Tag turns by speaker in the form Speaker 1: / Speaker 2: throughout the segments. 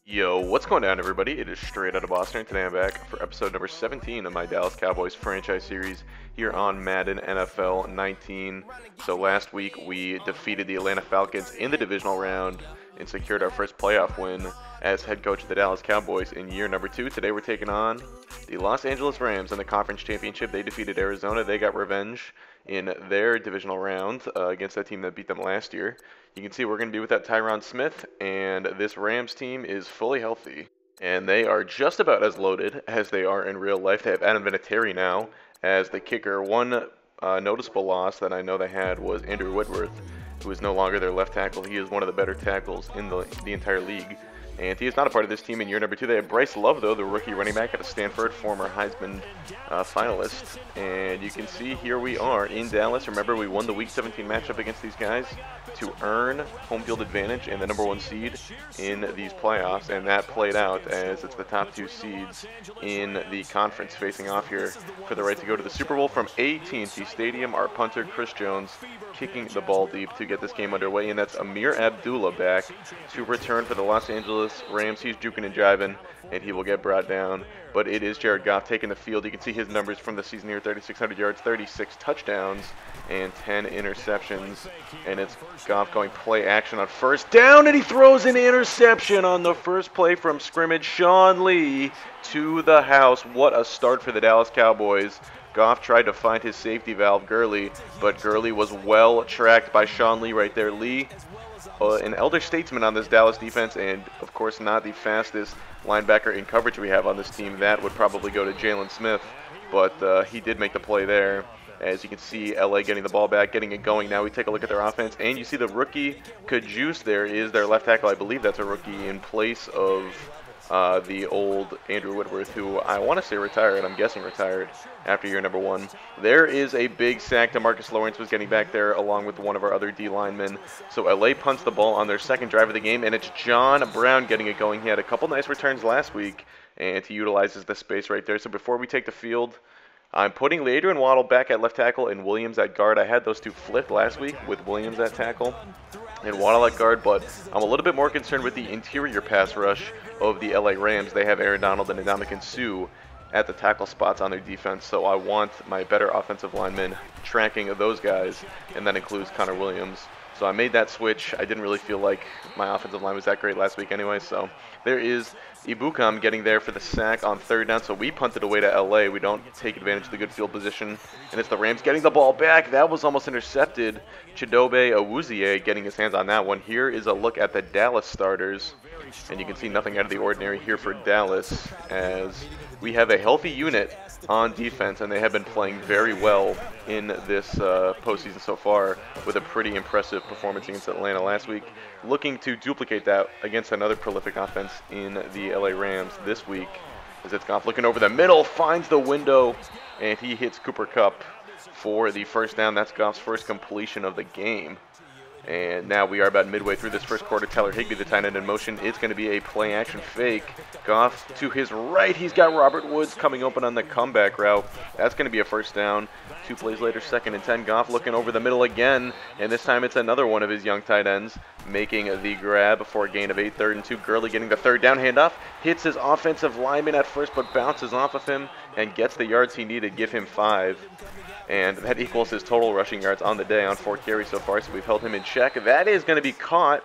Speaker 1: Yo, what's going on, everybody? It is Straight Out of Boston, and today I'm back for episode number 17 of my Dallas Cowboys franchise series here on Madden NFL 19. So last week we defeated the Atlanta Falcons in the divisional round and secured our first playoff win as head coach of the Dallas Cowboys in year number 2. Today we're taking on the Los Angeles Rams in the conference championship. They defeated Arizona. They got revenge in their divisional round against that team that beat them last year. You can see we're going to be without Tyronn Smith, and this Rams team is fully healthy. And they are just about as loaded as they are in real life. They have Adam Vinatieri now as the kicker. One noticeable loss that I know they had was Andrew Whitworth, who is no longer their left tackle. He is one of the better tackles in the entire league. And he is not a part of this team in year number 2. They have Bryce Love, though, the rookie running back out of Stanford, former Heisman finalist. And you can see here we are in Dallas. Remember, we won the Week 17 matchup against these guys to earn home field advantage and the number 1 seed in these playoffs. And that played out as it's the top 2 seeds in the conference facing off here for the right to go to the Super Bowl from AT&T Stadium. Our punter, Chris Jones, kicking the ball deep to get this game underway. And that's Amir Abdullah back to return for the Los Angeles Rams. He's juking and jiving, and he will get brought down. But it is Jared Goff taking the field. You can see his numbers from the season here: 3,600 yards, 36 touchdowns, and 10 interceptions. And it's Goff going play action on first down, and he throws an interception on the first play from scrimmage. Sean Lee to the house. What a start for the Dallas Cowboys. Goff tried to find his safety valve, Gurley, but Gurley was well tracked by Sean Lee right there. Lee, an elder statesman on this Dallas defense, and of course not the fastest linebacker in coverage we have on this team. That would probably go to Jalen Smith, but he did make the play there. As you can see, LA getting the ball back, getting it going. Now we take a look at their offense, and you see the rookie Kajus there is their left tackle. I believe that's a rookie in place of the old Andrew Whitworth, who I want to say retired. I'm guessing retired after year number 1. There is a big sack. DeMarcus Lawrence was getting back there along with one of our other D linemen. So LA punts the ball on their second drive of the game, and it's John Brown getting it going. He had a couple nice returns last week, and he utilizes the space right there. So before we take the field, I'm putting Adrian Waddle back at left tackle and Williams at guard. I had those two flipped last week with Williams at tackle and Waddle at guard, but I'm a little bit more concerned with the interior pass rush of the LA Rams. They have Aaron Donald and Ndamukong Suh at the tackle spots on their defense, so I want my better offensive linemen tracking of those guys, and that includes Connor Williams. So I made that switch. I didn't really feel like my offensive line was that great last week anyway, so there is Ibukam getting there for the sack on third down, so we punted away to LA. We don't take advantage of the good field position, and it's the Rams getting the ball back. That was almost intercepted. Chidobe Awuzie getting his hands on that one. Here is a look at the Dallas starters, and you can see nothing out of the ordinary here for Dallas, as we have a healthy unit on defense, and they have been playing very well in this postseason so far with a pretty impressive performance against Atlanta last week. Looking to duplicate that against another prolific offense in the LA Rams this week, as it's Goff looking over the middle, finds the window, and he hits Cooper Kupp for the first down. That's Goff's first completion of the game. And now we are about midway through this first quarter. Tyler Higbee, the tight end in motion. It's going to be a play-action fake. Goff to his right. He's got Robert Woods coming open on the comeback route. That's going to be a first down. 2 plays later, 2nd and 10. Goff looking over the middle again. And this time it's another one of his young tight ends making the grab for a gain of 8. 3rd and 2. Gurley getting the third down handoff. Hits his offensive lineman at first, but bounces off of him and gets the yards he needed. Give him 5. And that equals his total rushing yards on the day on 4 carries so far, so we've held him in check. That is going to be caught.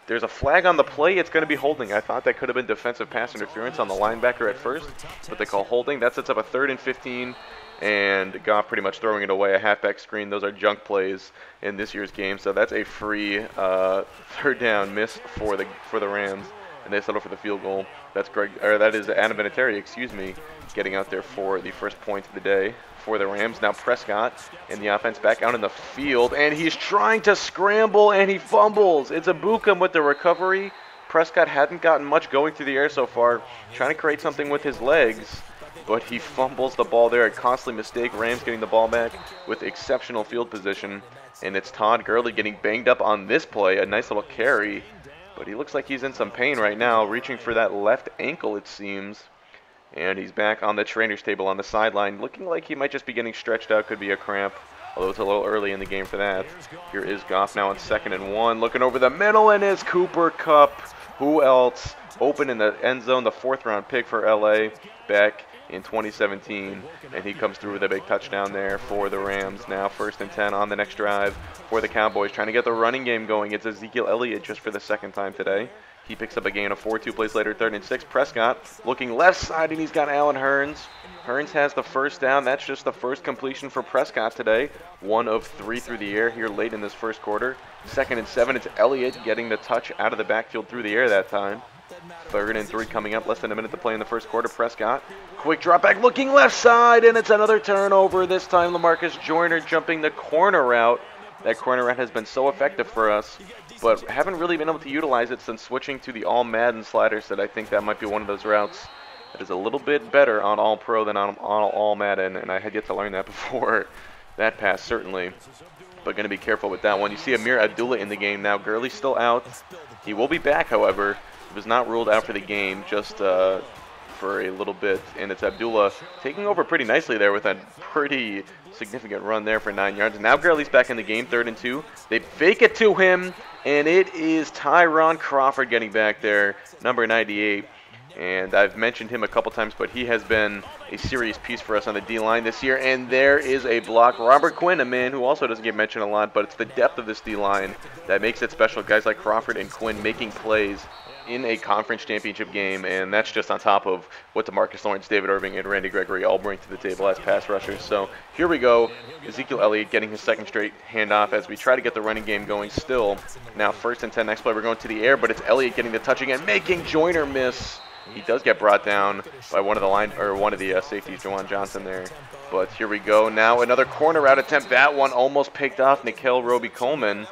Speaker 1: There's a flag on the play. It's going to be holding. I thought that could have been defensive pass interference on the linebacker at first, but they call holding. That sets up a 3rd and 15, and Goff pretty much throwing it away, a halfback screen. Those are junk plays in this year's game, so that's a free 3rd down miss for the Rams, and they settle for the field goal. That is Adam Vinatieri, getting out there for the first point of the day for the Rams. Now Prescott and the offense back out in the field, and he's trying to scramble, and he fumbles. It's Ibukam with the recovery. Prescott hadn't gotten much going through the air so far, trying to create something with his legs, but he fumbles the ball there. A costly mistake. Rams getting the ball back with exceptional field position, and it's Todd Gurley getting banged up on this play. A nice little carry, but he looks like he's in some pain right now, reaching for that left ankle, it seems. And he's back on the trainer's table on the sideline, looking like he might just be getting stretched out. Could be a cramp, although it's a little early in the game for that. Here is Goff now on 2nd and 1, looking over the middle, and it's Cooper Kupp Who else open in the end zone, the 4th-round pick for LA back in 2017, and he comes through with a big touchdown there for the Rams. Now 1st and 10 on the next drive for the Cowboys, trying to get the running game going. It's Ezekiel Elliott just for the 2nd time today. He picks up a gain of 4. 2 plays later, 3rd and 6. Prescott looking left side, and he's got Allen Hurns. Hurns has the 1st down. That's just the 1st completion for Prescott today. 1 of 3 through the air here late in this 1st quarter. 2nd and 7. It's Elliott getting the touch out of the backfield through the air that time. 3rd and 3 coming up, less than a minute to play in the 1st quarter. Prescott, quick drop back, looking left side, and it's another turnover. This time LaMarcus Joyner jumping the corner route. That corner route has been so effective for us, but haven't really been able to utilize it since switching to the all Madden slider. Said I think that might be one of those routes that is a little bit better on all pro than on all Madden, and I had yet to learn that before that pass, certainly. But going to be careful with that one. You see Amir Abdullah in the game now. Gurley's still out. He will be back, however. He was not ruled out for the game, just for a little bit. And it's Abdullah taking over pretty nicely there with a pretty significant run there for 9 yards. Now Gurley's back in the game, 3rd and 2. They fake it to him, and it is Tyronn Crawford getting back there, number 98. And I've mentioned him a couple times, but he has been a serious piece for us on the D-line this year. And there is a block. Robert Quinn, a man who also doesn't get mentioned a lot, but it's the depth of this D-line that makes it special. Guys like Crawford and Quinn making plays in a conference championship game, and that's just on top of what DeMarcus Lawrence, David Irving, and Randy Gregory all bring to the table as pass rushers. So here we go. Ezekiel Elliott getting his 2nd straight handoff as we try to get the running game going still. Now 1st and 10, next play we're going to the air, but it's Elliott getting the touch again, making Joyner miss. He does get brought down by one of the safeties, Jawan Johnson there. But here we go. Now another corner route attempt. That one almost picked off Nikhil Roby-Coleman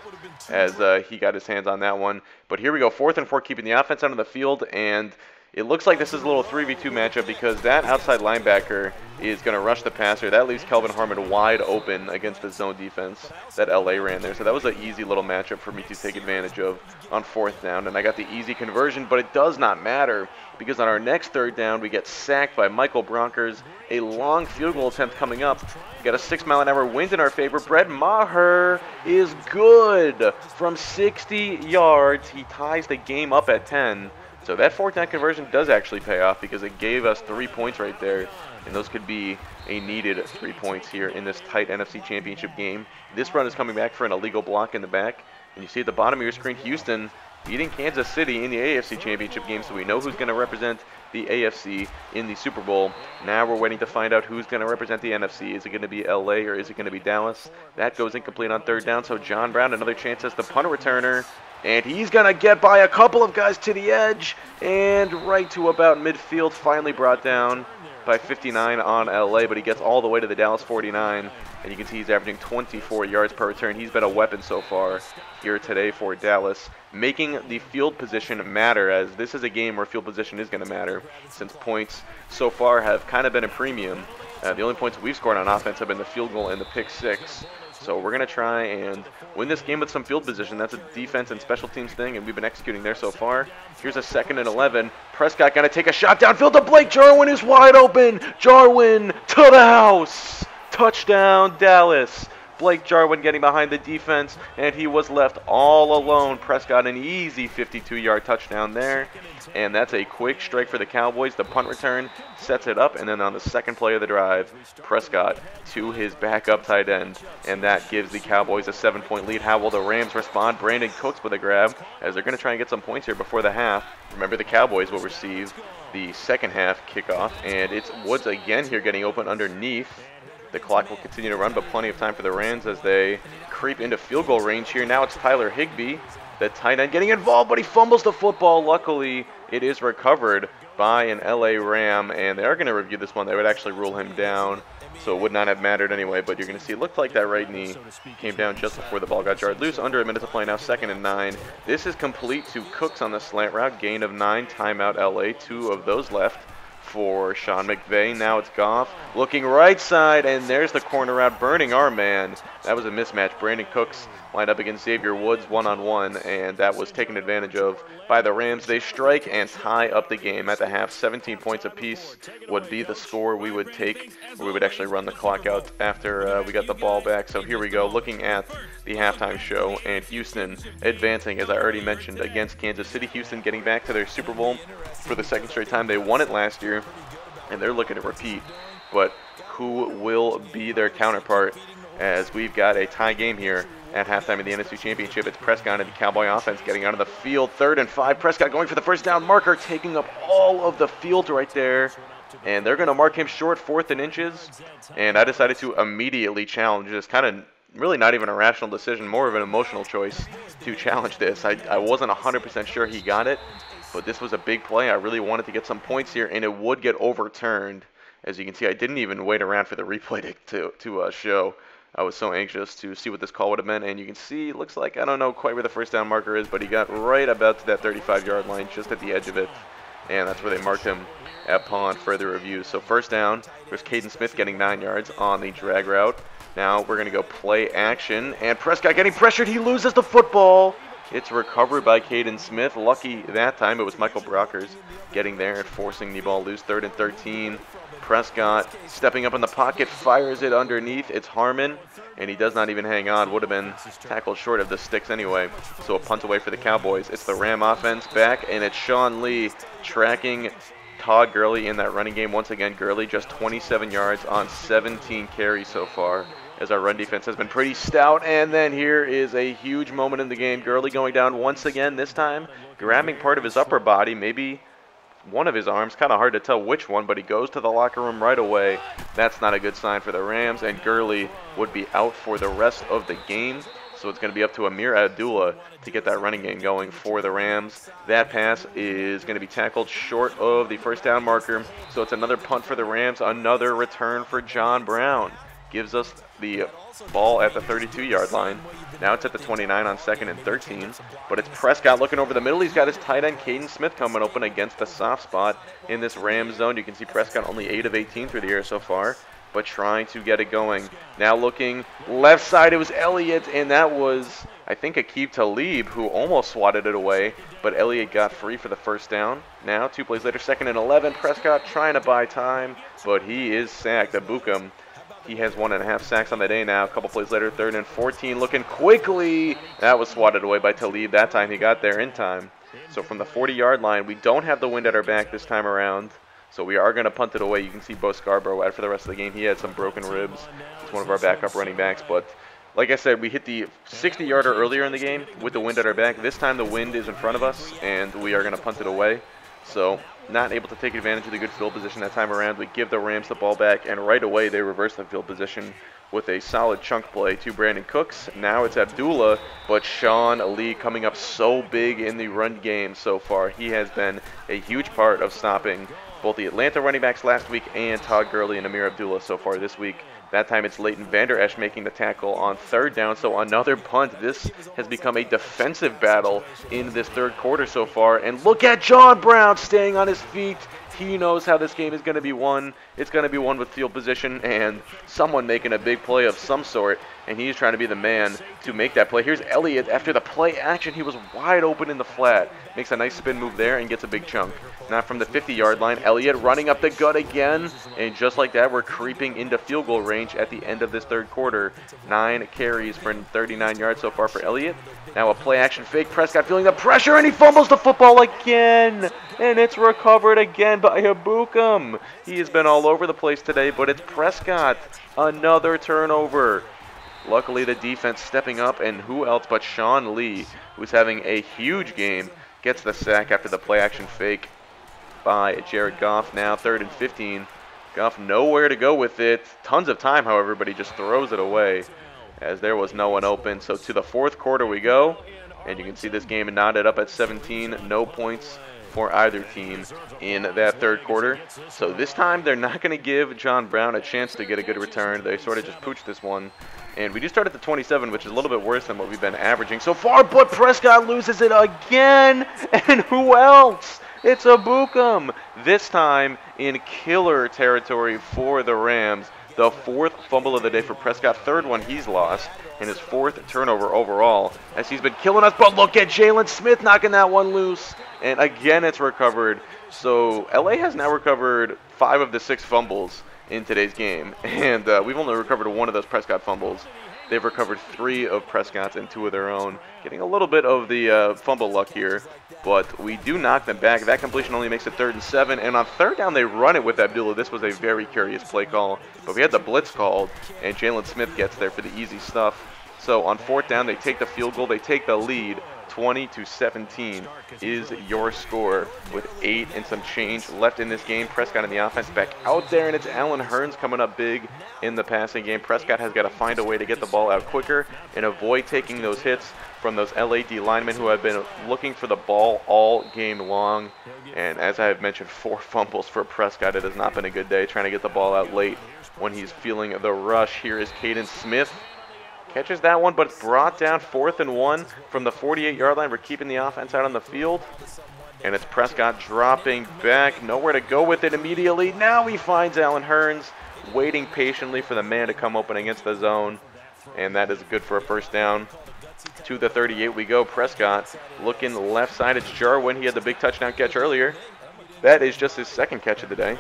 Speaker 1: as he got his hands on that one. But here we go, 4th and 4, keeping the offense out of the field, and it looks like this is a little 3v2 matchup because that outside linebacker is going to rush the passer. That leaves Kelvin Harmon wide open against the zone defense that LA ran there. So that was an easy little matchup for me to take advantage of on 4th down, and I got the easy conversion, but it does not matter because on our next 3rd down, we get sacked by Michael Bronkers. A long field goal attempt coming up. We got a 6-mile-an-hour wind in our favor. Brett Maher is good from 60 yards. He ties the game up at 10. So that 4th down conversion does actually pay off because it gave us 3 points right there. And those could be a needed 3 points here in this tight NFC Championship game. This run is coming back for an illegal block in the back. And you see at the bottom of your screen, Houston beating Kansas City in the AFC Championship game, so we know who's going to represent the AFC in the Super Bowl. Now we're waiting to find out who's going to represent the NFC. Is it going to be LA or is it going to be Dallas? That goes incomplete on 3rd down, so John Brown, another chance as the punt returner. And he's going to get by a couple of guys to the edge and right to about midfield, finally brought down by 59 on LA, but he gets all the way to the Dallas 49, and you can see he's averaging 24 yards per return. He's been a weapon so far here today for Dallas, making the field position matter, as this is a game where field position is going to matter since points so far have kind of been a premium. The only points we've scored on offense have been the field goal and the pick 6. So we're going to try and win this game with some field position. That's a defense and special teams thing, and we've been executing there so far. Here's a 2nd and 11. Prescott going to take a shot downfield to Blake Jarwin, is wide open. Jarwin to the house. Touchdown, Dallas. Blake Jarwin getting behind the defense, and he was left all alone. Prescott an easy 52-yard touchdown there. And that's a quick strike for the Cowboys. The punt return sets it up, and then on the 2nd play of the drive, Prescott to his backup tight end, and that gives the Cowboys a 7-point lead. How will the Rams respond? Brandon Cooks with a grab, as they're going to try and get some points here before the half. Remember, the Cowboys will receive the 2nd half kickoff, and it's Woods again here getting open underneath. The clock will continue to run, but plenty of time for the Rams as they creep into field goal range here. Now it's Tyler Higbee, the tight end, getting involved, but he fumbles the football. Luckily, it is recovered by an LA Ram, and they are going to review this one. They would actually rule him down, so it would not have mattered anyway, but you're going to see it looked like that right knee came down just before the ball got jarred loose. Under a minute to play now, 2nd and 9. This is complete to Cooks on the slant route, gain of 9, timeout LA, 2 of those left. for Sean McVay. Now it's Goff looking right side, and there's the corner route, burning our man. That was a mismatch. Brandon Cooks lined up against Xavier Woods one-on-one, and that was taken advantage of by the Rams. They strike and tie up the game at the half. 17 points apiece would be the score we would take. We would actually run the clock out after we got the ball back. So here we go, looking at the halftime show, and Houston advancing, as I already mentioned, against Kansas City. Houston getting back to their Super Bowl for the second straight time. They won it last year, and they're looking to repeat. But who will be their counterpart, as we've got a tie game here at halftime of the NFC Championship? It's Prescott and the Cowboy offense getting out of the field. 3rd and 5. Prescott going for the first down marker, taking up all of the field right there. And they're going to mark him short, 4th and inches. And I decided to immediately challenge this. Kind of really not even a rational decision, more of an emotional choice to challenge this. I wasn't 100% sure he got it, but this was a big play. I really wanted to get some points here, and it would get overturned. As you can see, I didn't even wait around for the replay to show. I was so anxious to see what this call would have been, and you can see, it looks like, I don't know quite where the first down marker is, but he got right about to that 35-yard line, just at the edge of it, and that's where they marked him upon further review. So first down, there's Caden Smith getting 9 yards on the drag route. Now we're going to go play action, and Prescott getting pressured. He loses the football. It's recovered by Caden Smith. Lucky that time it was Michael Brockers getting there and forcing the ball loose. 3rd and 13. Prescott stepping up in the pocket, fires it underneath. It's Harmon, and he does not even hang on. Would have been tackled short of the sticks anyway. So a punt away for the Cowboys. It's the Ram offense back, and it's Sean Lee tracking Todd Gurley in that running game. Once again, Gurley just 27 yards on 17 carries so far, as our run defense has been pretty stout. And then here is a huge moment in the game. Gurley going down once again, this time grabbing part of his upper body, maybe one of his arms, kind of hard to tell which one, but he goes to the locker room right away. That's not a good sign for the Rams, and Gurley would be out for the rest of the game. So it's going to be up to Amir Abdullah to get that running game going for the Rams. That pass is going to be tackled short of the first down marker. So it's another punt for the Rams, another return for John Brown. Gives us the ball at the 32-yard line. Now it's at the 29 on 2nd and 13. But it's Prescott looking over the middle. He's got his tight end, Caden Smith, coming open against the soft spot in this Rams zone. You can see Prescott only 8 of 18 through the air so far, but trying to get it going. Now looking left side, it was Elliott, and that was, I think, Aqib Talib, who almost swatted it away, but Elliott got free for the first down. Now, 2 plays later, 2nd and 11. Prescott trying to buy time, but he is sacked. Abukum, he has 1.5 sacks on the day now. A couple plays later, 3rd and 14, looking quickly. That was swatted away by Talib. That time he got there in time. So from the 40-yard line, we don't have the wind at our back this time around. So we are going to punt it away. You can see Bo Scarborough out for the rest of the game. He had some broken ribs. He's one of our backup running backs. But like I said, we hit the 60-yarder earlier in the game with the wind at our back. This time the wind is in front of us, and we are going to punt it away. So not able to take advantage of the good field position that time around. We give the Rams the ball back, and right away they reverse the field position with a solid chunk play to Brandon Cooks. Now it's Abdullah, but Sean Lee coming up so big in the run game so far. He has been a huge part of stopping both the Atlanta running backs last week and Todd Gurley and Amir Abdullah so far this week. That time it's Leighton Vander Esch making the tackle on 3rd down, so another punt. This has become a defensive battle in this 3rd quarter so far. And look at John Brown staying on his feet. He knows how this game is going to be won. It's going to be won with field position and someone making a big play of some sort, and he's trying to be the man to make that play. Here's Elliott after the play action. He was wide open in the flat. Makes a nice spin move there and gets a big chunk. Now from the 50-yard line, Elliott running up the gut again, and just like that, we're creeping into field goal range at the end of this 3rd quarter. 9 carries for 39 yards so far for Elliott. Now a play action fake. Prescott feeling the pressure, and he fumbles the football again. And it's recovered again by Abukum. He has been all over the place today, but it's Prescott. Another turnover. Luckily, the defense stepping up, and who else but Sean Lee, who's having a huge game, gets the sack after the play action fake by Jared Goff. Now 3rd and 15. Goff nowhere to go with it. Tons of time, however, but he just throws it away as there was no one open. So to the 4th quarter we go, and you can see this game knotted up at 17. No points for either team in that 3rd quarter. So this time they're not going to give John Brown a chance to get a good return. They sort of just pooched this one. And we do start at the 27, which is a little bit worse than what we've been averaging so far, but Prescott loses it again. And who else? It's Abukum. This time in killer territory for the Rams. The 4th fumble of the day for Prescott, 3rd one he's lost, and his 4th turnover overall, as he's been killing us. But look at Jalen Smith knocking that one loose, and again it's recovered. So LA has now recovered 5 of the 6 fumbles in today's game, and we've only recovered 1 of those Prescott fumbles. They've recovered 3 of Prescott's and 2 of their own, getting a little bit of the fumble luck here, but we do knock them back. That completion only makes it 3rd and 7, and on 3rd down they run it with Abdullah. This was a very curious play call, but we had the blitz called, and Jalen Smith gets there for the easy stuff. So on 4th down, they take the field goal, they take the lead. 20-17 is your score with 8 and some change left in this game. Prescott in the offense back out there, and it's Allen Hurns coming up big in the passing game. Prescott has got to find a way to get the ball out quicker and avoid taking those hits from those LAD linemen who have been looking for the ball all game long. And as I have mentioned, 4 fumbles for Prescott. It has not been a good day trying to get the ball out late when he's feeling the rush. Here is Caden Smith. Catches that one, but brought down 4th and 1 from the 48-yard line. We're keeping the offense out on the field. And it's Prescott dropping back. Nowhere to go with it immediately. Now he finds Allen Hurns, waiting patiently for the man to come open against the zone. And that is good for a 1st down. To the 38 we go. Prescott looking left side. It's Jarwin. He had the big touchdown catch earlier. That is just his 2nd catch of the day.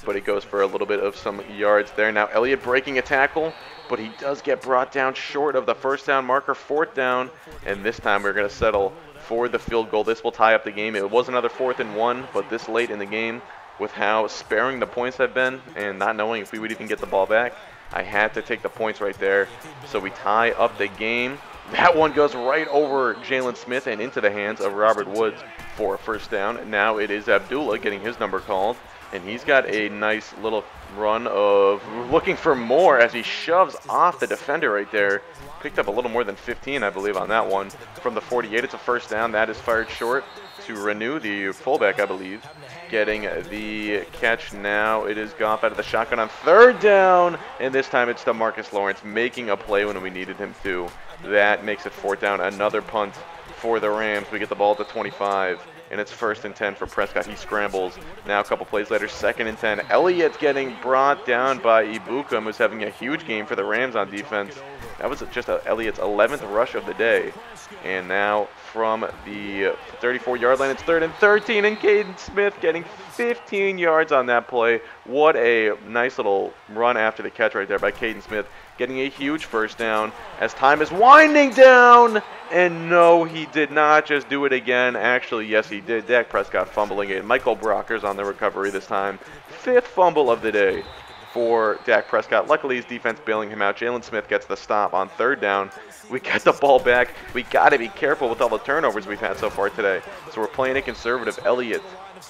Speaker 1: But he goes for a little bit of some yards there. Now Elliott breaking a tackle, but he does get brought down short of the 1st down marker. 4th down, and this time we're going to settle for the field goal. This will tie up the game. It was another 4th and 1, but this late in the game, with how sparing the points have been and not knowing if we would even get the ball back, I had to take the points right there. So we tie up the game. That one goes right over Jalen Smith and into the hands of Robert Woods for a 1st down. Now it is Abdullah getting his number called. And he's got a nice little run of looking for more as he shoves off the defender right there. Picked up a little more than 15, I believe, on that one. From the 48, it's a 1st down. That is fired short to Renew, the fullback, I believe. Getting the catch now. It is Goff out of the shotgun on 3rd down. And this time it's DeMarcus Lawrence making a play when we needed him to. That makes it 4th down. Another punt for the Rams. We get the ball at the 25. And it's 1st and 10 for Prescott. He scrambles. Now a couple plays later, 2nd and 10. Elliott getting brought down by Ibukum, who's having a huge game for the Rams on defense. That was just Elliott's 11th rush of the day. And now from the 34-yard line, it's 3rd and 13, and Caden Smith getting 15 yards on that play. What a nice little run after the catch right there by Caden Smith, getting a huge 1st down as time is winding down. And no, he did not just do it again. Actually, yes, he did. Dak Prescott fumbling it. Michael Brockers on the recovery this time. 5th fumble of the day for Dak Prescott. Luckily, his defense bailing him out. Jalen Smith gets the stop on 3rd down. We get the ball back. We got to be careful with all the turnovers we've had so far today. So we're playing it conservative. Elliott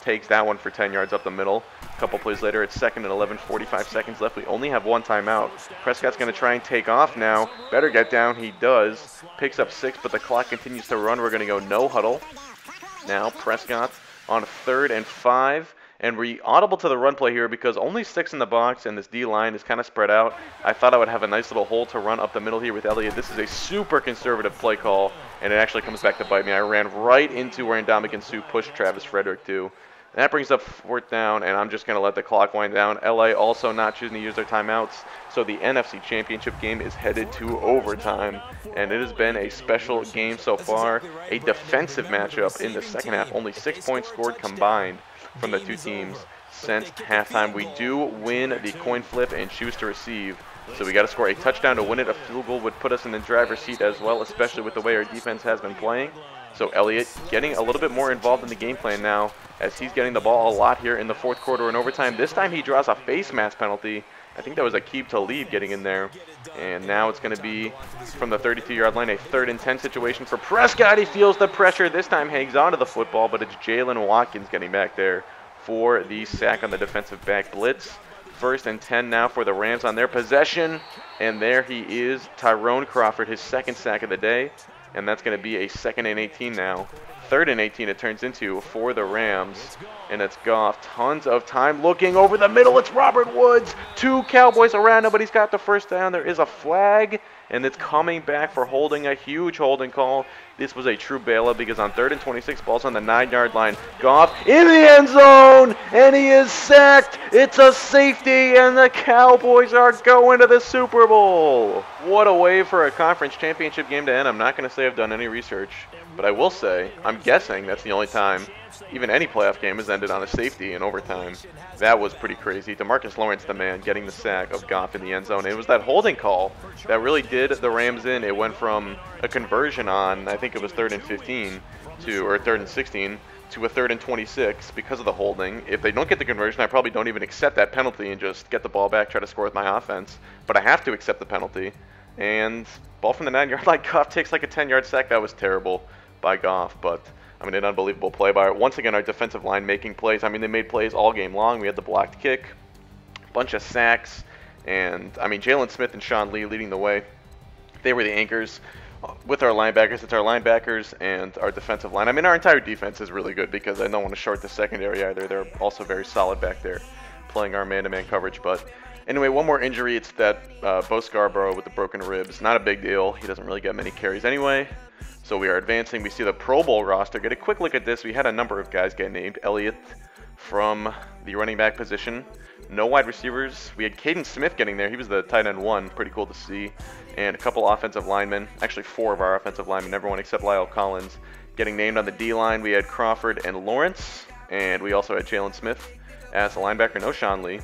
Speaker 1: takes that one for 10 yards up the middle. A couple plays later, it's 2nd and 11, 45 seconds left. We only have 1 timeout. Prescott's going to try and take off now. Better get down. He does. Picks up 6, but the clock continues to run. We're going to go no huddle. Now Prescott on 3rd and 5. And we're audible to the run play here because only 6 in the box and this D-line is kind of spread out. I thought I would have a nice little hole to run up the middle here with Elliott. This is a super conservative play call, and it actually comes back to bite me. I ran right into where Ndamukong Suh pushed Travis Frederick to. That brings up 4th down, and I'm just going to let the clock wind down. LA also not choosing to use their timeouts, so the NFC Championship game is headed to overtime. And it has been a special game so far, a defensive matchup in the 2nd half. Only 6 points scored combined from the 2 teams since halftime. We do win the coin flip and choose to receive, so we got to score a touchdown to win it. A field goal would put us in the driver's seat as well, especially with the way our defense has been playing. So Elliott getting a little bit more involved in the game plan now, as he's getting the ball a lot here in the 4th quarter and overtime. This time he draws a face mask penalty. I think that was Aqib Talib getting in there. And now it's going to be from the 32-yard line, a 3rd and 10 situation for Prescott. He feels the pressure. This time hangs onto the football, but it's Jalen Watkins getting back there for the sack on the defensive back blitz. 1st and 10 now for the Rams on their possession. And there he is, Tyronn Crawford, his 2nd sack of the day. and that's going to be a 2nd and 18 now. 3rd and 18 it turns into for the Rams, and it's Goff. Tons of time looking over the middle. It's Robert Woods. 2 Cowboys around him, but he's got the first down. There is a flag, and it's coming back for holding, a huge holding call. This was a true bailout because on 3rd and 26, ball's on the 9-yard line. Goff in the end zone, and he is sacked. It's a safety, and the Cowboys are going to the Super Bowl. What a way for a conference championship game to end. I'm not going to say I've done any research, but I will say I'm guessing that's the only time even any playoff game has ended on a safety in overtime. That was pretty crazy. DeMarcus Lawrence, the man, getting the sack of Goff in the end zone. It was that holding call that really did the Rams in. It went from a conversion on, I think it was 3rd and 15 to, or 3rd and 16 to a 3rd and 26 because of the holding. If they don't get the conversion, I probably don't even accept that penalty and just get the ball back, try to score with my offense. But I have to accept the penalty. And ball from the 9-yard line. Goff takes like a 10-yard sack. That was terrible by Goff, but I mean, an unbelievable play by, once again, our defensive line making plays. I mean, they made plays all game long. We had the blocked kick, bunch of sacks, and I mean, Jalen Smith and Sean Lee leading the way. They were the anchors with our linebackers. It's our linebackers and our defensive line. I mean, our entire defense is really good because I don't want to short the secondary either. They're also very solid back there playing our man-to-man coverage. But anyway, one more injury. It's that Bo Scarborough with the broken ribs. Not a big deal. He doesn't really get many carries anyway. So we are advancing. We see the Pro Bowl roster. Get a quick look at this. We had a number of guys get named. Elliott from the running back position. No wide receivers. We had Caden Smith getting there. He was the tight end 1. Pretty cool to see. And a couple offensive linemen. Actually, 4 of our offensive linemen. Everyone except Lyle Collins getting named on the D-line. We had Crawford and Lawrence. And we also had Jalen Smith as a linebacker. No Sean Lee.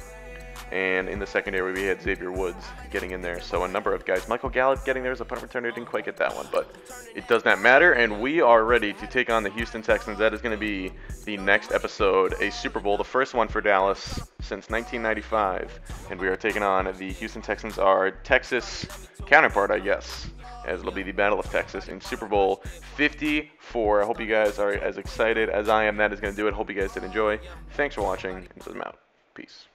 Speaker 1: And in the secondary, we had Xavier Woods getting in there. So a number of guys. Michael Gallup getting there as a punt returner. Didn't quite get that one, but it does not matter. And we are ready to take on the Houston Texans. That is going to be the next episode, a Super Bowl, the first one for Dallas since 1995. And we are taking on the Houston Texans, our Texas counterpart, I guess, as it'll be the Battle of Texas in Super Bowl 54. I hope you guys are as excited as I am. That is going to do it. Hope you guys did enjoy. Thanks for watching. And I'm out. Peace.